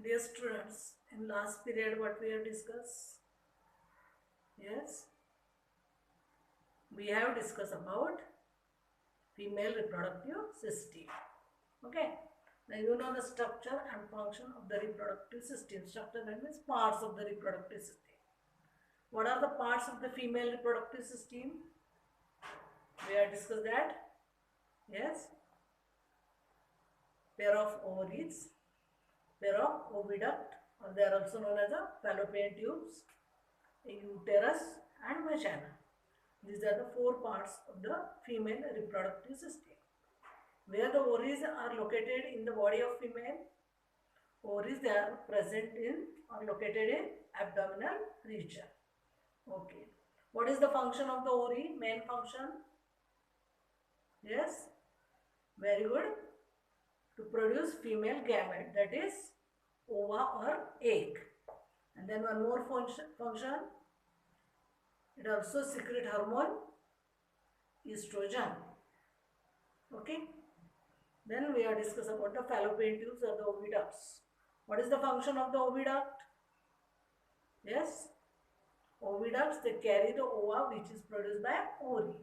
Dear students, in last period what we have discussed? Yes, we have discussed about female reproductive system. Okay, now you know the structure and function of the reproductive system. Structure that means parts of the reproductive system. What are the parts of the female reproductive system? We have discussed that. Yes, pair of ovaries, pair of oviduct, or they are also known as the fallopian tubes, a uterus, and vagina. These are the four parts of the female reproductive system. Where the ovaries are located in the body of female, ovaries they are present in or located in abdominal region. Okay. What is the function of the ovary? Main function? Yes. Very good. To produce female gamete, that is ova or egg. And then one more function. It also secrete hormone estrogen. Okay. Then we are discussing about the fallopian tubes or the oviducts. What is the function of the oviduct? Yes, oviducts they carry the ova which is produced by ovary,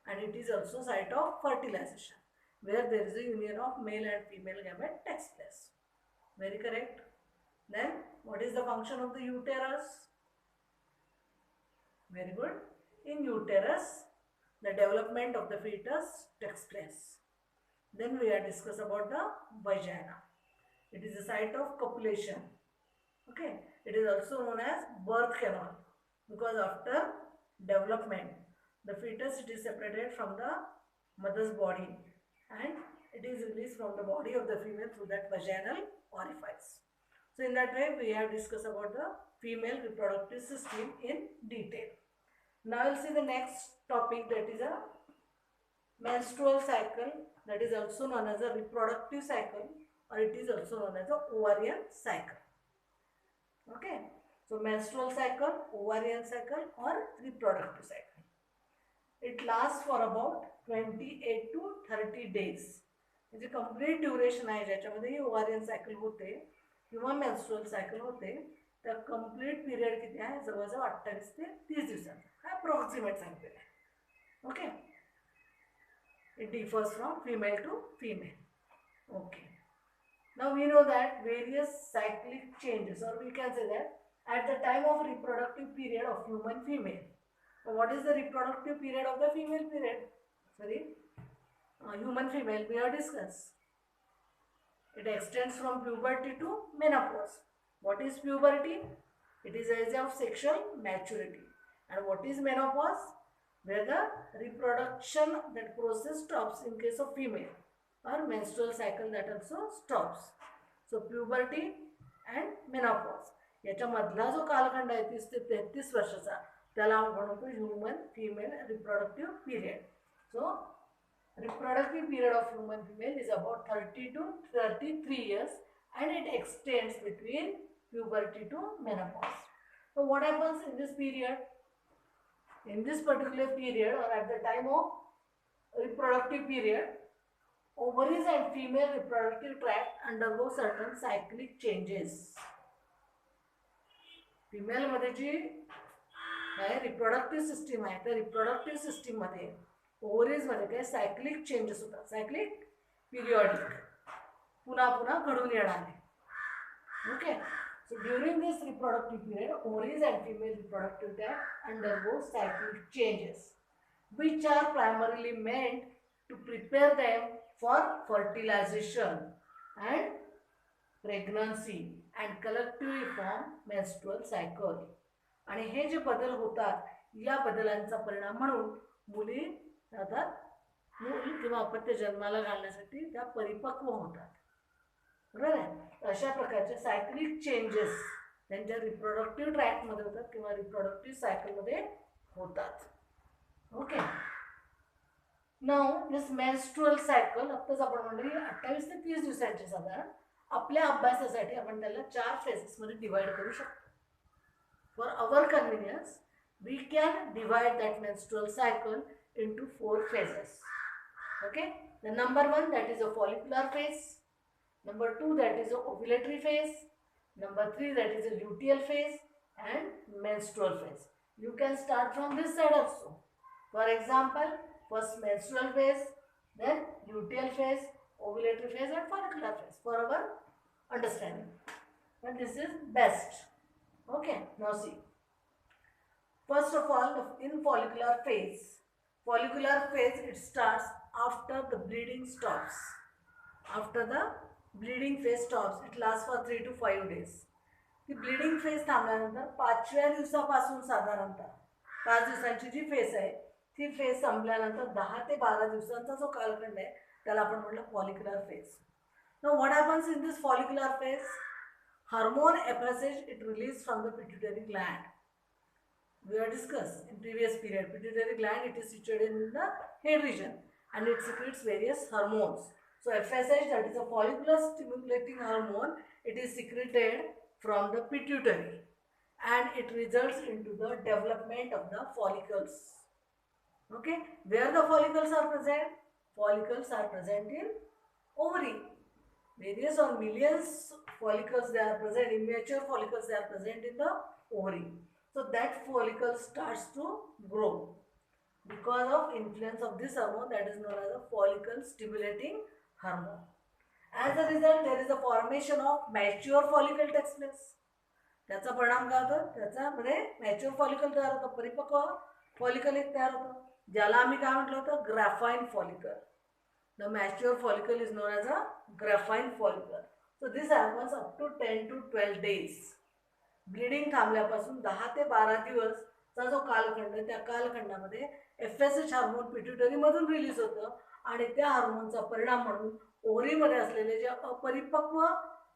and it is also site of fertilization where there is a union of male and female gamete takes place. Very correct. Then what is the function of the uterus? Very good. In uterus, the development of the fetus takes place. Then we are discuss about the vagina. It is a site of copulation. Okay. It is also known as birth canal because after development, the fetus it is separated from the mother's body and it is released from the body of the female through that vaginal orifice. So in that way, we have discussed about the female reproductive system in detail. Now we'll see the next topic, that is a menstrual cycle, that is also known as a reproductive cycle, or it is also known as a ovarian cycle. Okay, so menstrual cycle, ovarian cycle, or reproductive cycle. It lasts for about 28 to 30 days. म्हणजे complete duration आहे ज्याच्यामध्ये ओव्हारियन cycle होते किंवा menstrual cycle होते. त्या complete period किती आहे? जवळजवळ 28 ते 30 दिवसांचा. अप्रॉक्सिमेट सांगते. Okay, it differs from female to female. Okay, now we know that various cyclic changes, or we can say that at the time of reproductive period of human female. So what is the reproductive period of the female period? Sorry, human female we have discussed. It extends from puberty to menopause. What is puberty? It is age of sexual maturity. And what is menopause? Where the reproduction that process stops in case of female, or menstrual cycle that also stops. So puberty and menopause याच्यामधला जो कालखंड आहे 30 ते 33 वर्षाचा त्याला आपण म्हणतो human female reproductive period. So reproductive period of human female is about 30 to 33 years and it extends between puberty to menopause. So what happens in this period? In this particular period, or at the time of reproductive period, ovaries and female reproductive tract undergo certain cyclic changes. Female मध्ये जी काय reproductive system आहे त्या reproductive system मध्ये ओव्हरीज मध्ये काय cyclic changes होतात. Cyclic periodic पुन्हा पुन्हा घडून येणारे. Okay, so during this reproductive period, ovaries and female reproductive tract undergo cyclic changes, which are primarily meant to prepare them for fertilization and pregnancy and collectively form menstrual cycle. आणि हे जे बदल होतात या बदलांचा परिणाम म्हणून मुली जातात मूल किंवा अपत्य जन्माला घालण्यासाठी त्या परिपक्व होतात. बरोबर आहे. अशा प्रकारचे सायक्लिक चेंजेस त्यांच्या रिप्रोडक्टिव्ह ट्रॅकमध्ये होतात किंवा रिप्रोडक्टिव्ह सायकलमध्ये होतात. Okay, now this menstrual cycle आत्ताच आपण म्हणलं 28 ते 30 दिवसांचे साधारण आपल्या अभ्यासासाठी आपण त्याला 4 फेजेसमध्ये डिवाइड करू शकतो. For our convenience we can divide that menstrual cycle into 4 phases. Okay, the number 1 that is a follicular phase, number 2 that is a ovulatory phase, Number 3, that is a luteal phase and menstrual phase. You can start from this side also. For example, first menstrual phase, then luteal phase, ovulatory phase and follicular phase for our understanding. And this is best. Okay, now see. First of all, in follicular phase it starts after the bleeding stops. After the bleeding phase stops, it lasts for 3 to 5 days. ती bleeding phase थांबल्यानंतर 5व्या दिवसापासून साधारणतः 5 दिवसांची जी phase आहे ती phase संपल्यानंतर 10 ते 12 दिवसांचा जो कालखंड आहे त्याला आपण म्हटलं follicular phase. Now what happens in this follicular phase? Hormone FSH it released from the pituitary gland. We have discussed in previous period. Pituitary gland it is situated in the head region and it secretes various hormones. So FSH, that is a follicular stimulating hormone, it is secreted from the pituitary and it results into the development of the follicles. Okay, where the follicles are present? Follicles are present in ovary. Various or millions follicles they are present, immature follicles they are present in the ovary. So that follicle starts to grow because of influence of this hormone that is known as a follicle stimulating hormone. As a result, there is a formation of mature follicle takes place. त्याचा परिणाम काय होतो? त्याच्यामध्ये mature follicle तयार होतं, परिपक्व follicle एक तयार होतं, ज्याला आम्ही काय म्हटलं होतं? ग्राफाइन follicle. The mature follicle is known as a graphene follicle. So this happens up to 10 to 12 days. Bleeding थांबल्यापासून 10 ते 12 दिवसचा जो कालखंड त्या कालखंडामध्ये FSH हार्मोन पिट्युटरी मधून रिलीज होतं आणि त्या हार्मोनचा परिणाम म्हणून ओव्हरीमध्ये असलेले जे अपरिपक्व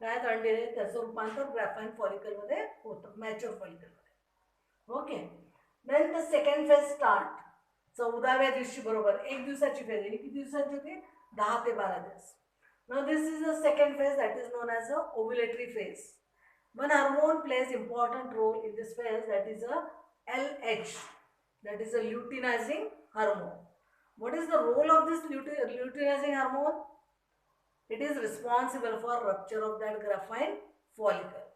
काय अंडे आहेत त्याचं रूपांतर ग्राफाइन फॉलिकल मध्ये होतं, मॅच्युअर फॉलिकल मध्ये. Okay, then the second phase start. 14व्या दिवशी बरोबर 1 दिवसाची फेज आहे. किती दिवसांची होती? 10 ते 12 दिवस. Now this is the second phase that is known as a ovulatory phase. One hormone plays important role in this phase, that is a LH, that is a luteinizing hormone. What is the role of this luteinizing hormone? It is responsible for rupture of that graphene follicle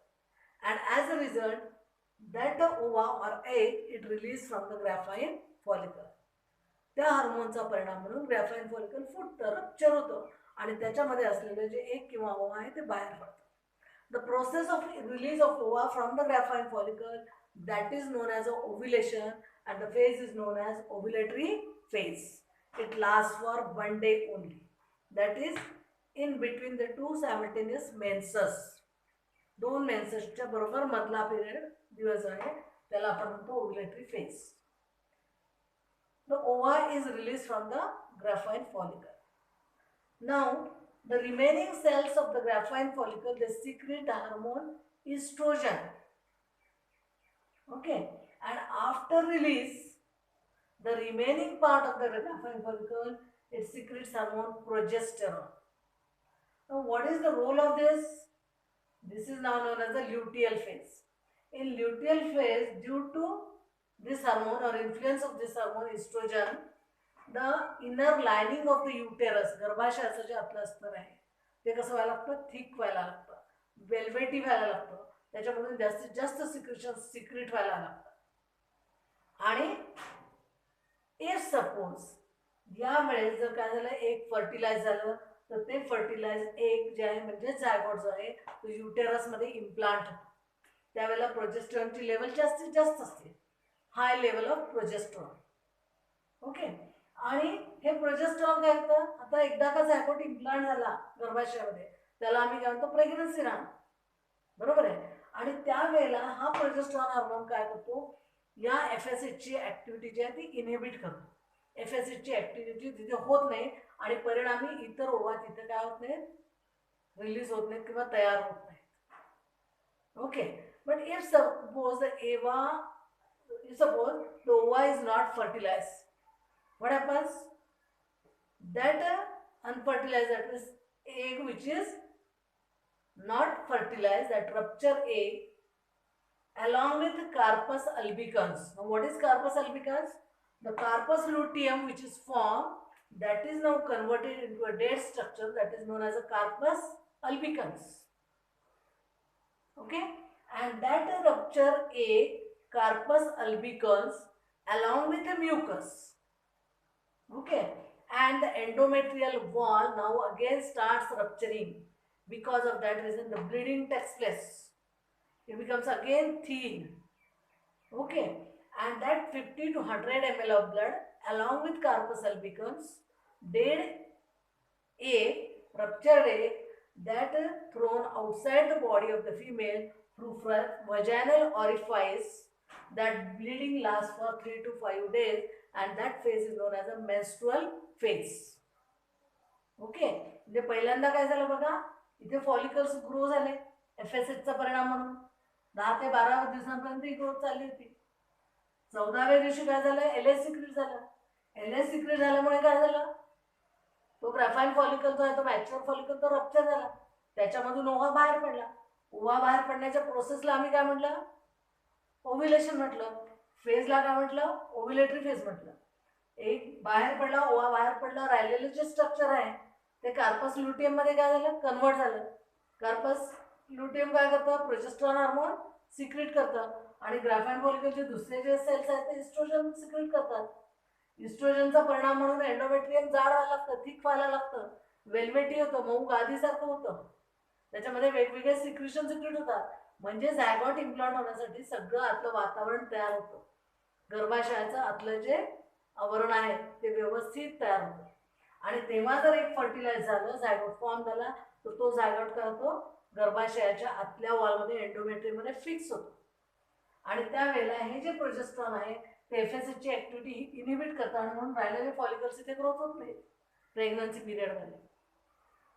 and as a result that the ova or egg it released from the graphene follicle. त्या हार्मोनचा परिणाम म्हणून ग्राफाइन follicle फुटतं, rupture होतं आणि त्याच्यामध्ये असलेले जे एक किंवा ओवा आहे ते बाहेर पडतं. The process of release of ova from the graphene follicle that is known as ovulation and the phase is known as ovulatory phase. It lasts for 1 day only. That is in between the two simultaneous menses. 2 मेन्सेसच्या बरोबर मधला period दिवस आहे त्याला आपण म्हणतो ovulatory phase. The ova is released from the graphene follicle. Now, the remaining cells of the graphene follicle they secrete the hormone estrogen. Okay, and after release, the remaining part of the graphene follicle it secretes hormone progesterone. Now, what is the role of this? This is now known as the luteal phase. In luteal phase, due to this hormone or influence of this hormone estrogen, the inner lining of the uterus, गर्भाशयाचं जे आतलं अस्तर आहे ते कसं व्हायला लागतं? Thick व्हायला लागतं, velvety व्हायला लागतं, त्याच्यामधून जास्तीत जास्त सिक्रेशन सिक्रेट व्हायला लागतं. आणि इफ सपोज यावेळेस जर काय झालं, एक फर्टिलाइज झालं तर ते फर्टिलाइज एक जे आहे म्हणजे झायगोट जो आहे तो युटेरसमध्ये इम्प्लांट होतो. त्यावेळेला प्रोजेस्टेरॉनची लेवल जास्तीत जास्त असते, high level of progesterone. Okay, आणि हे प्रोजेस्टेरॉन काय होतं? आता एकदा का झायगोट इम्प्लांट झाला गर्भाशयामध्ये त्याला आम्ही काय म्हणतो? प्रेग्नन्सी राहणं, बरोबर आहे. आणि त्यावेळेला हा प्रोजेस्टेरॉन हार्मोन काय करतो? या FSHची ऍक्टिव्हिटी जी आहे ती इनहिबिट करतो. FSHची ऍक्टिव्हिटी तिथे होत नाही आणि परिणामी इतर ओवा तिथे काय होत नाही? रिलीज होत नाहीत किंवा तयार होत नाहीत. Okay, but if suppose the ova is not fertilized, what happens? That unfertilized, that is egg which is not fertilized, that rupture egg along with carpus albicans. Now what is carpus albicans? The carpus luteum which is formed, that is now converted into a dead structure that is known as a carpus albicans. Okay, and that rupture a corpus albicans along with the mucus. Okay, and the endometrial wall now again starts rupturing. Because of that reason, the bleeding takes place. It becomes again thin. Okay, and that 50 to 100 ml of blood along with corpus albicans did a ruptured egg that thrown outside the body of the female through vaginal orifice. That bleeding lasts for 3 to 5 days, and that phase is known as a menstrual phase. Okay, म्हणजे पहिल्यांदा काय झालं बघा, इथे follicles grow झाले एफएसएचचा परिणाम म्हणून 10 ते 12 दिवसांपर्यंत ही ग्रोथ चालली होती. 14व्या दिवशी काय झालं, एलएस सिक्रेट झालं. एलएस सिक्रेट झाल्यामुळे काय झालं, तो ग्राफाईन फॉलिकल जो आहे तो मॅच्युअर फॉलिकल तो रप्चर झाला, त्याच्यामधून ओव्हा बाहेर पडला. ओव्हा बाहेर पडण्याच्या प्रोसेसला आम्ही काय म्हटलं, ओव्ह्युलेशन म्हटलं. फेजला काय म्हटलं, ओव्ह्युलेटरी फेज म्हटलं. एक बाहेर पडला, ओव्हा बाहेर पडला, राहिलेलं जे स्ट्रक्चर आहे ते कार्पस ल्युटियम मध्ये काय झालं, कन्वर्ट झालं. कार्पस ल्युटियम काय करतं, प्रोजेस्टेरॉन हार्मोन सिक्रेट करतं, आणि ग्राफाईन फॉलिकलचे दुसरे जे सेल्स आहेत ते इस्ट्रोजन सिक्रेट करतात. इस्ट्रोजनचा परिणाम म्हणून एंडोमेट्रियम जाड व्हायला लागतं, थिक व्हायला लागतं, वेल्वेटी होतं, मऊ गादीसारखं होतं, त्याच्यामध्ये वेगवेगळे सिक्रेशन सिक्रेट होतात. म्हणजे झायगॉट इम्प्लांट होण्यासाठी सगळं आतलं वातावरण तयार होतं. गर्भाशयाचं आतलं जे आवरण आहे ते व्यवस्थित तयार होतं, आणि तेव्हा जर एक फर्टिलाइज झालं, झायगॉट फॉर्म झाला, तर तो झायगॉट काय होतो, गर्भाशयाच्या आतल्या वॉलमध्ये एंडोमेट्रियममध्ये फिक्स होतो. आणि त्यावेळेला हे जे प्रोजेस्ट्रॉन आहे ते एफएसएचची ऍक्टिव्हिटी इनिबिट करतात, आणि म्हणून राहिलेले फॉलिकल्स इथे ग्रोथ होत नाही प्रेग्नन्सी पिरियडमध्ये.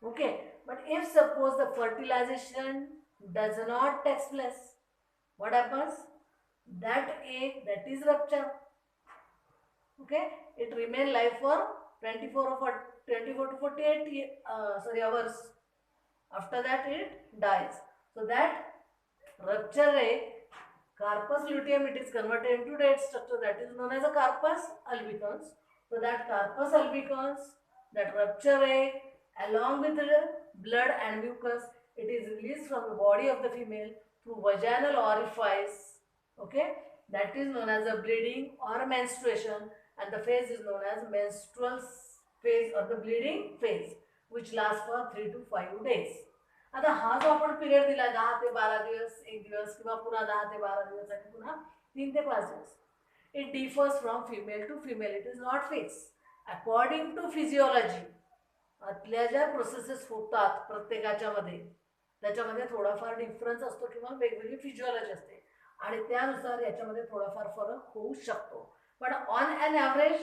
Okay, but if suppose the fertilization does not takes place, what happens, that egg that is ruptured, okay, it remain live for 24 to 48 hours. After that it dies. So that rupture egg, carpus luteum, it is converted into dead structure that is known as a carpus albicans. So that carpus albicans, that rupture egg along with the blood and mucus, it is released from the body of the female through vaginal orifice. Okay, that is known as a bleeding or menstruation, and the phase is known as menstrual phase or the bleeding phase, which lasts for 3 to 5 days. आता हा जो आपण period दिला 10 ते 12 दिवस, एक दिवस, किंवा पुन्हा 10 ते 12 दिवस आणि पुन्हा 3 ते 5 दिवस, it differs from female to female. It is not fix according to physiology. आतल्या ज्या प्रोसेसेस होतात प्रत्येकाच्या मध्ये, त्याच्यामध्ये थोडाफार डिफरन्स असतो किंवा वेगवेगळी फिजिओलॉजी असते, आणि त्यानुसार याच्यामध्ये थोडाफार फरक होऊ शकतो. पण on an average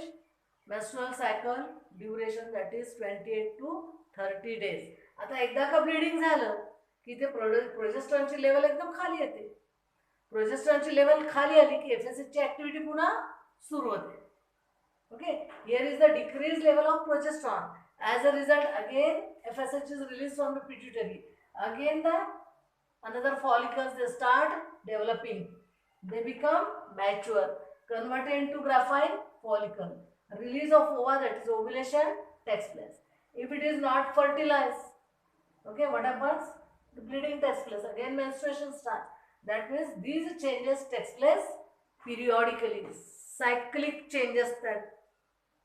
menstrual cycle duration that is 28 to 30 days. आता एकदा का ब्लिडिंग झालं की ते प्रोजेस्ट्रॉनची लेवल एकदम खाली येते. प्रोजेस्ट्रॉनची लेवल खाली आली की एफएसएचची ऍक्टिव्हिटी पुन्हा सुरू होते. Okay, here is the decrease level of progesterone. As a result, again FSH is released from the pituitary. Again the another follicles they start developing. They become mature, converted into graphene follicle. Release of ova, that is ovulation, takes place. If it is not fertilized, okay, what happens? The bleeding takes place. Again menstruation starts. That means these changes takes place periodically. Cyclic changes, that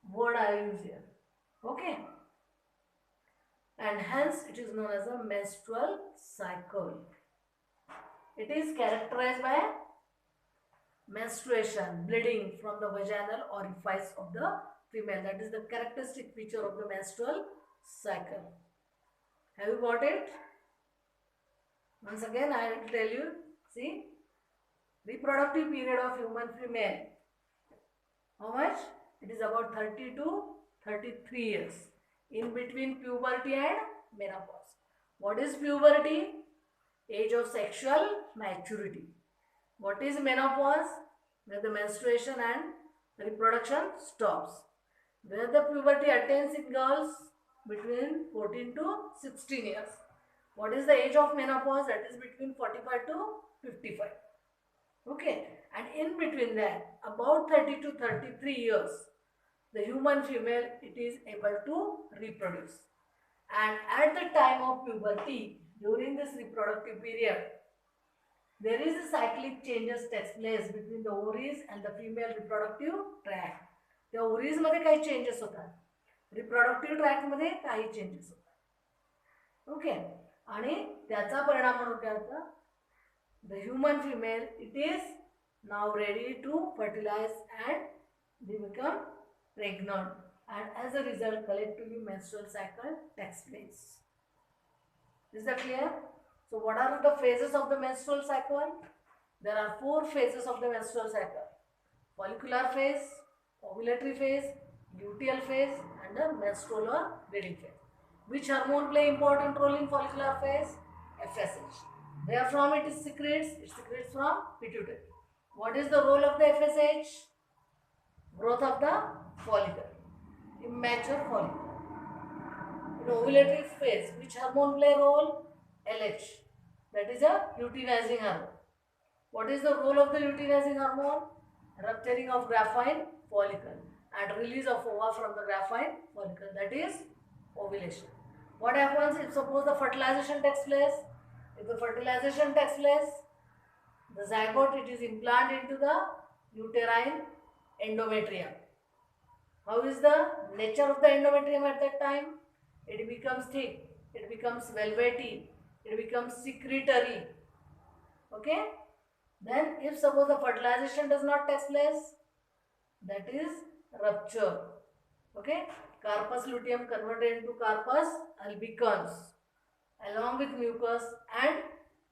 word I use here. Okay. And hence it is known as a menstrual cycle. It is characterized by menstruation, bleeding from the vaginal orifice of the female. That is the characteristic feature of the menstrual cycle. Have you got it? Once again I will tell you. See, reproductive period of human female, how much? It is about 30 to 33 years. In between puberty and menopause. What is puberty? Age of sexual maturity. What is menopause? Where the menstruation and reproduction stops. Where the puberty attains in girls between 14 to 16 years. What is the age of menopause? That is between 45 to 55. Okay, and in between that, about 30 to 33 years, the human female, it is able to reproduce. And at the time of puberty, during this reproductive period, there is a cyclic changes takes place between the ovaries and the female reproductive tract. त्या ovaries मध्ये काही changes होतात, reproductive tract मध्ये काही changes होतात. Okay, आणि त्याचा परिणाम म्हणून काय होतं, the human female, it is now ready to fertilize and they become pregnant, and as a result collectively menstrual cycle takes place. Is that clear? So what are the phases of the menstrual cycle? There are 4 phases of the menstrual cycle: follicular phase, ovulatory phase, luteal phase, and the menstrual or bleeding phase. Which hormone play important role in follicular phase? FSH. Where from it is secretes? It secretes from pituitary. What is the role of the FSH? Growth of the follicle, immature follicle. In ovulatory phase, which hormone play role? LH. That is a luteinizing hormone. What is the role of the luteinizing hormone? Rupturing of graphene follicle and release of ova from the graphene follicle. That is ovulation. What happens if suppose the fertilization takes place? If the fertilization takes place, the zygote, it is implanted into the uterine endometrium. How is the nature of the endometrium at that time? It becomes thick, it becomes velvety, it becomes secretory. Okay? Then if suppose the fertilization does not take place, that is rupture. Okay? Carpus luteum converted into carpus albicans along with mucus, and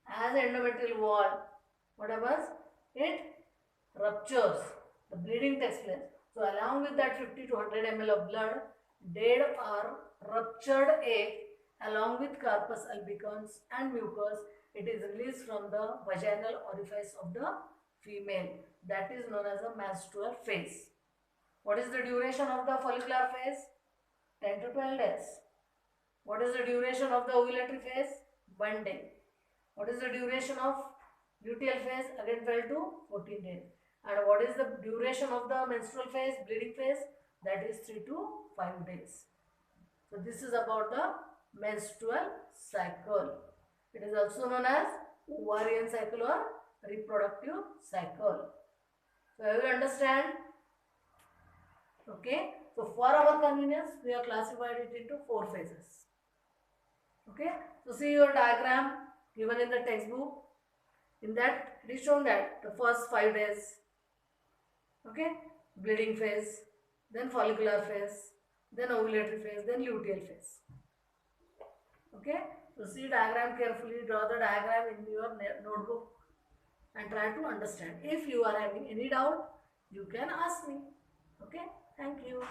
as endometrial wall, what happens? It ruptures, the bleeding takes place. So along with that 50 to 100 ml of blood, dead or ruptured egg along with carpus albicans and mucus, it is released from the vaginal orifice of the female. That is known as a menstrual phase. What is the duration of the follicular phase? 10 to 12 days. What is the duration of the ovulatory phase? 1 day. What is the duration of luteal phase? Again 12 to 14 days. And what is the duration of the menstrual phase, bleeding phase? That is 3 to 5 days. So this is about the menstrual cycle. It is also known as ovarian cycle or reproductive cycle. So you will understand. Okay. So for our convenience, we have classified it into 4 phases. Okay. So see your diagram given in the textbook. In that it is shown that the first 5 days, okay, bleeding phase, then follicular phase, then ovulatory phase, then luteal phase. Okay. So see diagram carefully, draw the diagram in your notebook and try to understand. If you are having any doubt, you can ask me. Okay. Thank you.